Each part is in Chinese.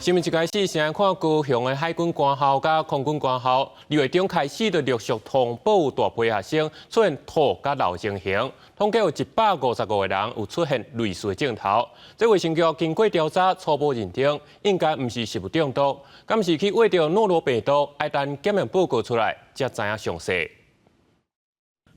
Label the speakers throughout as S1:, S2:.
S1: 新闻一开始，先看高雄的海军官校甲空军官校，2月中开始就陆续通报有大批学生出现吐甲流情形，统计有155个人有出现类似的症头。这卫生局经过调查，初步认定应该不是食物中毒，敢是去喂到诺罗病毒，要等检验报告出来才知影详细。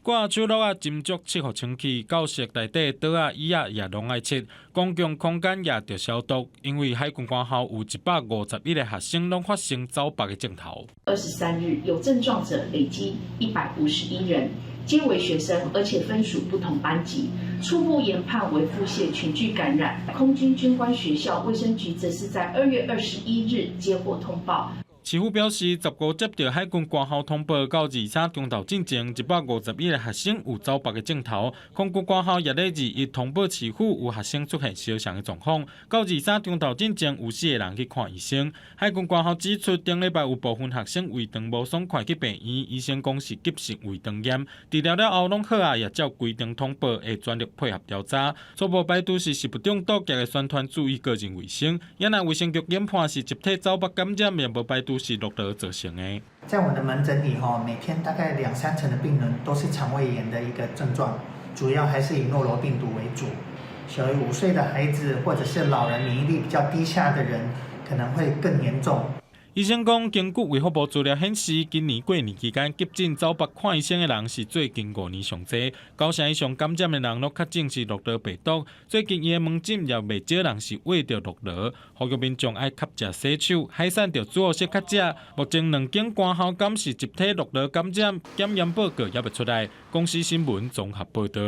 S2: 挂手落啊，斟酌7号清气，教室内底桌啊、椅啊也拢爱切，公共空间也着消毒。因为海军官校有151个学生拢发生走白的症头。
S3: 23日有症状者累计151人，皆为学生，而且分属不同班级。初步研判为腹泻群聚感染。空军军官学校卫生局则是在2月21日接获通报。
S2: 市府表示，15接到海军官校通报，到23中昼进前151个学生有走白的症头。空军官校也在21通报市府有学生出现烧伤的状况。到23中昼进前有4个人去看医生。海军官校指出，顶礼拜有部分学生胃肠无爽快去病院，医生讲是急性胃肠炎。治疗了后拢好啊，也照规定通报，会全力配合调查。初步排除是食物中毒，加个宣传注意个人卫生。也那卫生局研判是集体走白感染，也无排除 是落得造成的。
S4: 在我的门诊里每天大概2-3成的病人都是肠胃炎的一个症状，主要还是以诺罗病毒为主。小于5岁的孩子或者是老人免疫力比较低下的人，可能会更严重。
S2: 医生讲，根据卫福部资料显示，今年过年期间急诊走北看医生的人是最近5年上济，9成以上感染的人都确诊是诺罗病毒。最近伊的门诊也未少人是喂到诺罗，呼吁民众爱吸食洗手，海产着最好先较食。目前2间官校敢是集体诺罗感染，检验报告也未出来。公司新闻综合报道。